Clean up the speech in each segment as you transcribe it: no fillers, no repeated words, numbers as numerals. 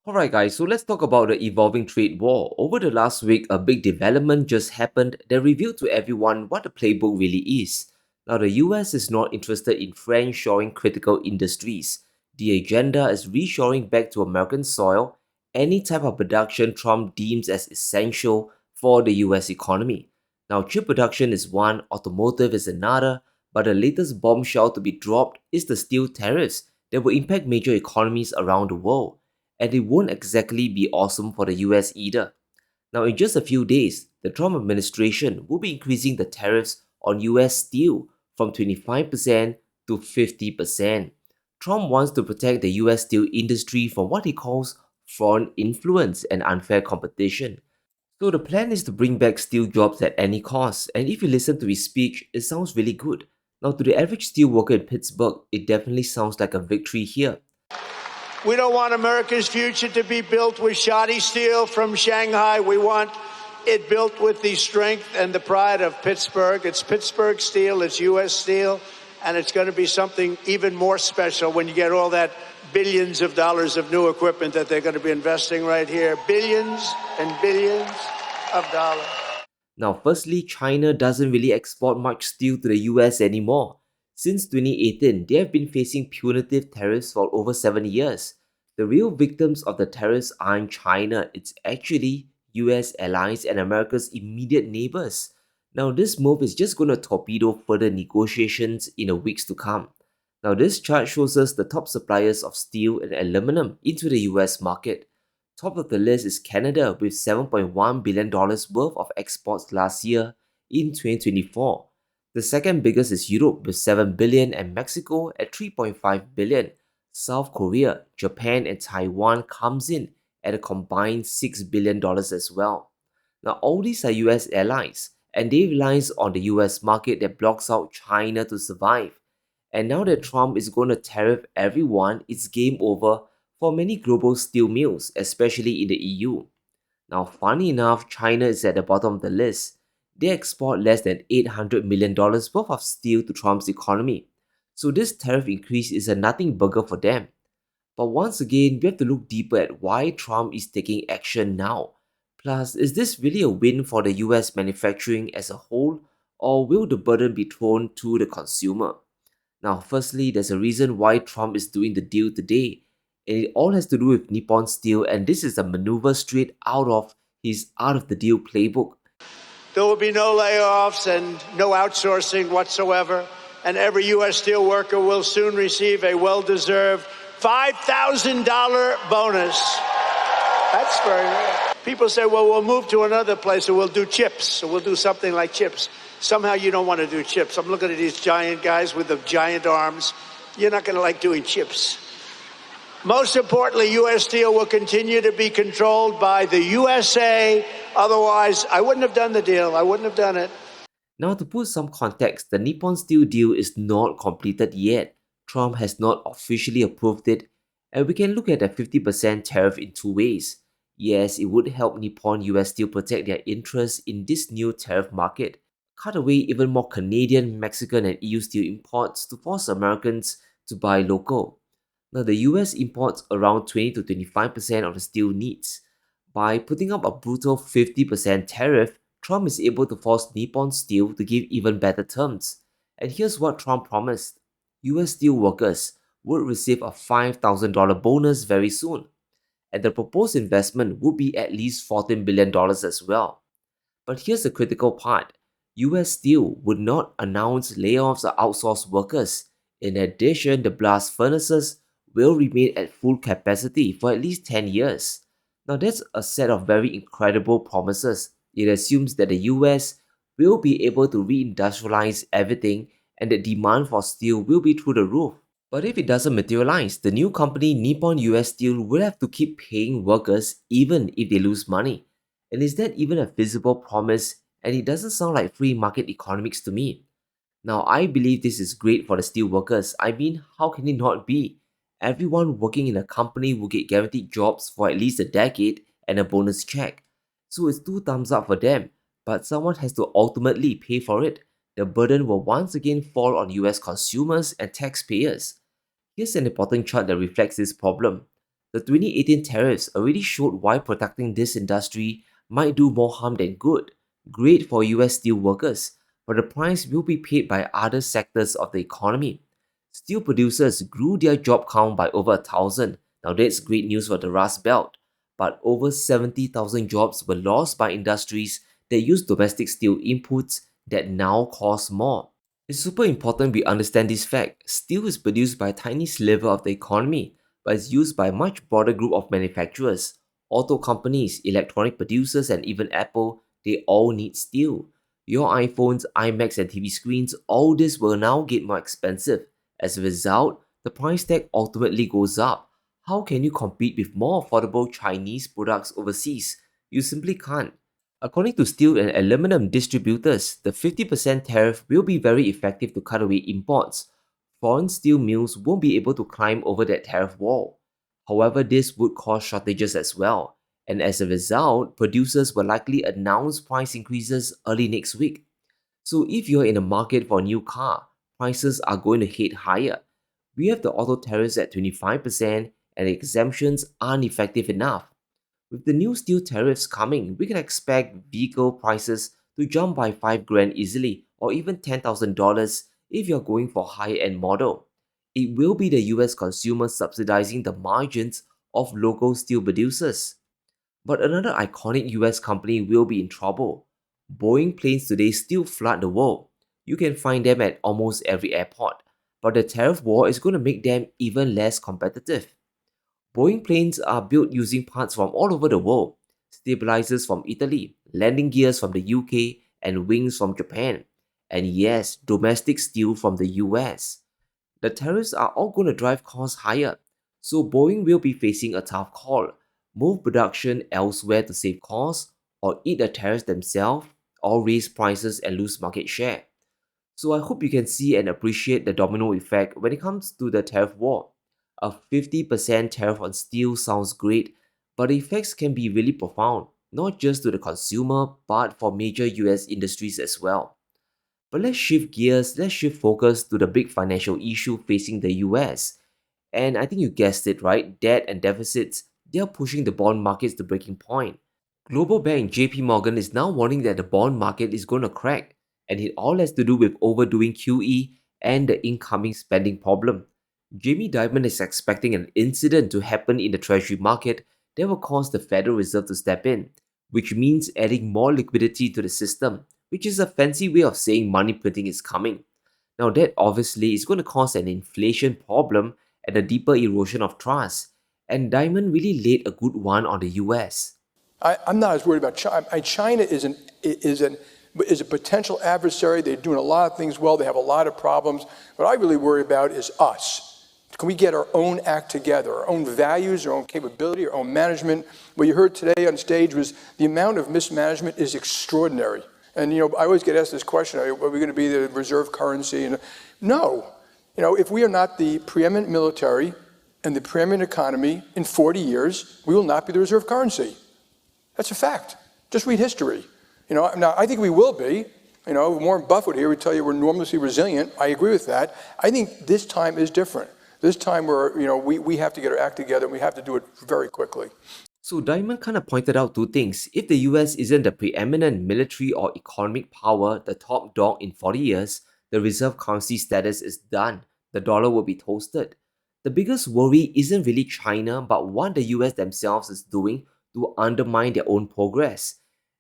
Alright guys, so let's talk about the evolving trade war. Over the last week, a big development just happened that revealed to everyone what the playbook really is. Now the US is not interested in friend-shoring critical industries. The agenda is reshoring back to American soil any type of production Trump deems as essential for the US economy. Now chip production is one, automotive is another, but the latest bombshell to be dropped is the steel tariffs that will impact major economies around the world, and it won't exactly be awesome for the US either. Now, in just a few days, the Trump administration will be increasing the tariffs on US steel from 25% to 50%. Trump wants to protect the US steel industry from what he calls foreign influence and unfair competition. So the plan is to bring back steel jobs at any cost, and if you listen to his speech, it sounds really good. Now, to the average steel worker in Pittsburgh, it definitely sounds like a victory here. We don't want America's future to be built with shoddy steel from Shanghai. We want it built with the strength and the pride of Pittsburgh. It's Pittsburgh steel, it's U.S. steel, and it's going to be something even more special when you get all that billions of dollars of new equipment that they're going to be investing right here. Billions and billions of dollars. Now, firstly, China doesn't really export much steel to the US anymore. Since 2018, they have been facing punitive tariffs for over 7 years. The real victims of the tariffs aren't China, it's actually US allies and America's immediate neighbors. Now, this move is just going to torpedo further negotiations in the weeks to come. Now, this chart shows us the top suppliers of steel and aluminum into the US market. Top of the list is Canada with $7.1 billion worth of exports last year in 2024. The second biggest is Europe with 7 billion and Mexico at 3.5 billion. South Korea, Japan and Taiwan comes in at a combined $6 billion as well. Now all these are US allies and they rely on the US market that blocks out China to survive. And now that Trump is going to tariff everyone, it's game over for many global steel mills, especially in the EU. Now, funny enough, China is at the bottom of the list. They export less than $800 million worth of steel to Trump's economy. So this tariff increase is a nothing burger for them. But once again, we have to look deeper at why Trump is taking action now. Plus, is this really a win for the US manufacturing as a whole, or will the burden be thrown to the consumer? Now, firstly, there's a reason why Trump is doing the deal today, and it all has to do with Nippon Steel, and this is a maneuver straight out of his out of the deal playbook. There will be no layoffs and no outsourcing whatsoever, and every U.S. steel worker will soon receive a well-deserved $5,000 bonus. That's very rare. People say, well, we'll move to another place or we'll do chips, or we'll do something like chips. Somehow you don't want to do chips. I'm looking at these giant guys with the giant arms. You're not going to like doing chips. Most importantly, U.S. Steel will continue to be controlled by the USA. Otherwise, I wouldn't have done the deal. I wouldn't have done it. Now, to put some context, the Nippon Steel deal is not completed yet. Trump has not officially approved it, and we can look at a 50% tariff in two ways. Yes, it would help Nippon US Steel protect their interests in this new tariff market, cut away even more Canadian, Mexican, and EU steel imports to force Americans to buy local. Now, the US imports around 20 to 25% of the steel needs. By putting up a brutal 50% tariff, Trump is able to force Nippon Steel to give even better terms. And here's what Trump promised: US steel workers would receive a $5,000 bonus very soon, and the proposed investment would be at least $14 billion as well. But here's the critical part: US Steel would not announce layoffs or outsource workers. In addition, the blast furnaces will remain at full capacity for at least 10 years. Now, that's a set of very incredible promises. It assumes that the US will be able to reindustrialize everything and the demand for steel will be through the roof. But if it doesn't materialize, the new company Nippon US Steel will have to keep paying workers even if they lose money. And is that even a feasible promise? And it doesn't sound like free market economics to me. Now, I believe this is great for the steel workers. I mean, how can it not be? Everyone working in a company will get guaranteed jobs for at least a decade and a bonus check. So it's two thumbs up for them, but someone has to ultimately pay for it. The burden will once again fall on US consumers and taxpayers. Here's an important chart that reflects this problem. The 2018 tariffs already showed why protecting this industry might do more harm than good. Great for US steel workers, but the price will be paid by other sectors of the economy. Steel producers grew their job count by over 1,000. Now that's great news for the Rust Belt. But over 70,000 jobs were lost by industries that use domestic steel inputs that now cost more. It's super important we understand this fact. Steel is produced by a tiny sliver of the economy, but it's used by a much broader group of manufacturers. Auto companies, electronic producers, and even Apple, they all need steel. Your iPhones, iMacs, and TV screens, all this will now get more expensive. As a result, the price tag ultimately goes up. How can you compete with more affordable Chinese products overseas? You simply can't. According to steel and aluminum distributors, the 50% tariff will be very effective to cut away imports. Foreign steel mills won't be able to climb over that tariff wall. However, this would cause shortages as well, and as a result, producers will likely announce price increases early next week. So if you're in the market for a new car, prices are going to head higher. We have the auto tariffs at 25% and exemptions aren't effective enough. With the new steel tariffs coming, we can expect vehicle prices to jump by 5 grand easily or even $10,000 if you're going for high-end model. It will be the US consumers subsidizing the margins of local steel producers. But another iconic US company will be in trouble. Boeing planes today still flood the world. You can find them at almost every airport, but the tariff war is going to make them even less competitive. Boeing planes are built using parts from all over the world, stabilizers from Italy, landing gears from the UK, and wings from Japan. And yes, domestic steel from the US. The tariffs are all going to drive costs higher, so Boeing will be facing a tough call: move production elsewhere to save costs, or eat the tariffs themselves, or raise prices and lose market share. So I hope you can see and appreciate the domino effect when it comes to the tariff war. A 50% tariff on steel sounds great, but the effects can be really profound, not just to the consumer, but for major US industries as well. But let's shift gears, let's shift focus to the big financial issue facing the US. And I think you guessed it, right? Debt and deficits, they are pushing the bond markets to breaking point. Global bank JP Morgan is now warning that the bond market is going to crack, and it all has to do with overdoing QE and the incoming spending problem. Jamie Dimon is expecting an incident to happen in the treasury market that will cause the Federal Reserve to step in, which means adding more liquidity to the system, which is a fancy way of saying money printing is coming. Now, that obviously is going to cause an inflation problem and a deeper erosion of trust, and Diamond really laid a good one on the US. I'm not as worried about China. China is a potential adversary. They're doing a lot of things well. They have a lot of problems. What I really worry about is us. Can we get our own act together, our own values, our own capability, our own management? What you heard today on stage was the amount of mismanagement is extraordinary. And I always get asked this question: are we going to be the reserve currency? And no, if we are not the preeminent military and the preeminent economy in 40 years, we will not be the reserve currency. That's a fact. Just read history. Now I think we will be. Warren Buffett here would tell you we're enormously resilient. I agree with that. I think this time is different. This time we have to get our act together and we have to do it very quickly. So Diamond kind of pointed out two things. If the US isn't the preeminent military or economic power, the top dog in 40 years, the reserve currency status is done. The dollar will be toasted. The biggest worry isn't really China, but what the US themselves is doing to undermine their own progress.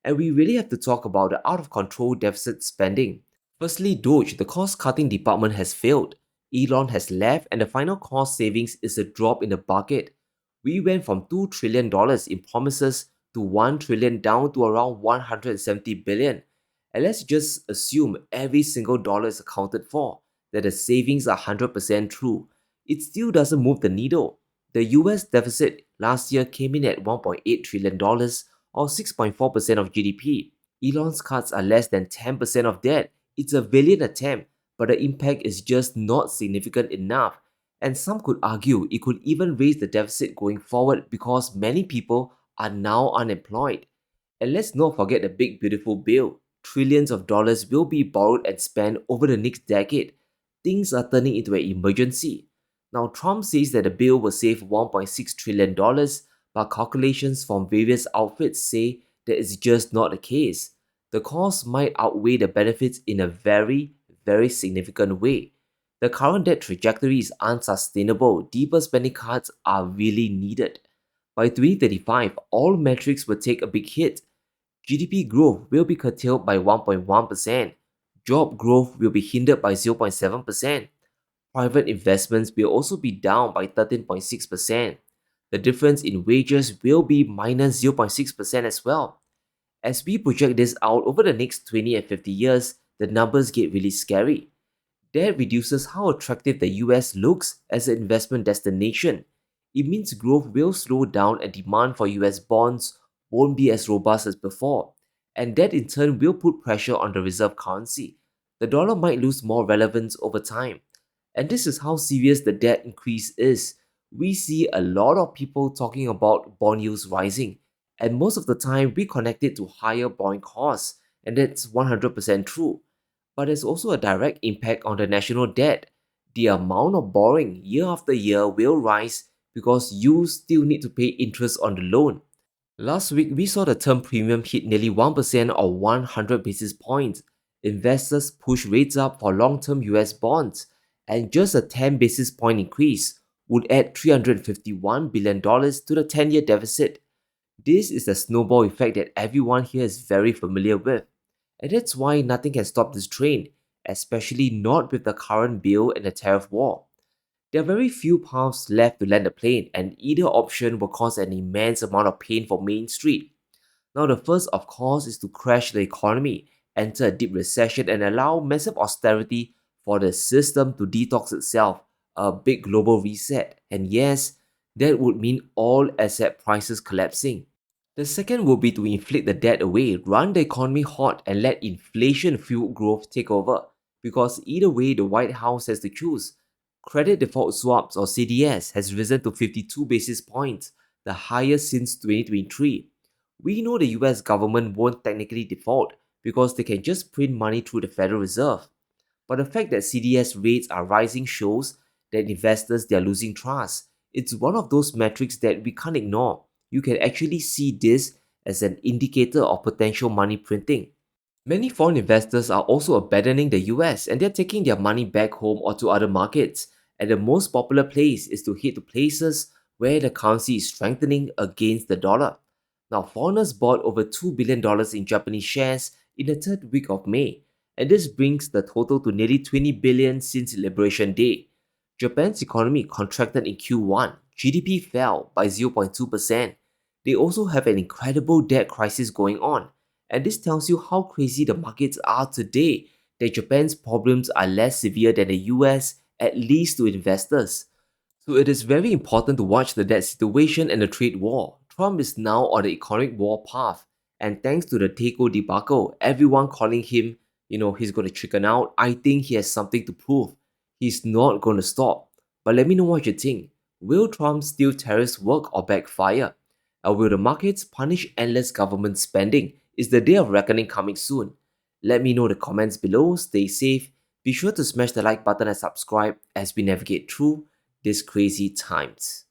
And we really have to talk about the out of control deficit spending. Firstly, Doge, the cost cutting department, has failed. Elon has left, and the final cost savings is a drop in the bucket. We went from $2 trillion in promises to $1 trillion down to around 170 billion. And let's just assume every single dollar is accounted for, that the savings are 100% true. It still doesn't move the needle. The US deficit last year came in at $1.8 trillion or 6.4% of GDP. Elon's cuts are less than 10% of that. It's a valiant attempt, but the impact is just not significant enough. And some could argue it could even raise the deficit going forward because many people are now unemployed. And let's not forget the big beautiful bill. Trillions of dollars will be borrowed and spent over the next decade. Things are turning into an emergency. Now, Trump says that the bill will save $1.6 trillion, but calculations from various outfits say that it's just not the case. The cost might outweigh the benefits in a very, very significant way. The current debt trajectory is unsustainable. Deeper spending cuts are really needed. By 2035, all metrics will take a big hit. GDP growth will be curtailed by 1.1%. Job growth will be hindered by 0.7%. Private investments will also be down by 13.6%. The difference in wages will be minus 0.6% as well. As we project this out over the next 20 and 50 years, the numbers get really scary. That reduces how attractive the US looks as an investment destination. It means growth will slow down and demand for US bonds won't be as robust as before, and that in turn will put pressure on the reserve currency. The dollar might lose more relevance over time. And this is how serious the debt increase is. We see a lot of people talking about bond yields rising, and most of the time we connect it to higher borrowing costs, and that's 100% true. But there's also a direct impact on the national debt. The amount of borrowing year after year will rise because you still need to pay interest on the loan. Last week, we saw the term premium hit nearly 1% or 100 basis points. Investors push rates up for long-term US bonds, and just a 10 basis point increase would add $351 billion to the 10-year deficit. This is the snowball effect that everyone here is very familiar with. And that's why nothing can stop this train, especially not with the current bill and the tariff war. There are very few paths left to land the plane, and either option will cause an immense amount of pain for Main Street. Now, the first, of course, is to crash the economy, enter a deep recession, and allow massive austerity for the system to detox itself, a big global reset. And yes, that would mean all asset prices collapsing. The second would be to inflate the debt away, run the economy hot, and let inflation-fueled growth take over. Because either way, the White House has to choose. Credit default swaps or CDS has risen to 52 basis points, the highest since 2023. We know the US government won't technically default because they can just print money through the Federal Reserve. But the fact that CDS rates are rising shows that investors they are losing trust. It's one of those metrics that we can't ignore. You can actually see this as an indicator of potential money printing. Many foreign investors are also abandoning the US and they're taking their money back home or to other markets. And the most popular place is to head to places where the currency is strengthening against the dollar. Now, foreigners bought over $2 billion in Japanese shares in the third week of May, and this brings the total to nearly 20 billion since Liberation Day. Japan's economy contracted in Q1. GDP fell by 0.2%. They also have an incredible debt crisis going on. And this tells you how crazy the markets are today, that Japan's problems are less severe than the US, at least to investors. So it is very important to watch the debt situation and the trade war. Trump is now on the economic war path, and thanks to the Teiko debacle, everyone calling him, he's going to chicken out. I think he has something to prove. He's not going to stop. But let me know what you think. Will Trump's steel tariffs work or backfire? Or will the markets punish endless government spending? Is the day of reckoning coming soon? Let me know in the comments below. Stay safe. Be sure to smash the like button and subscribe as we navigate through these crazy times.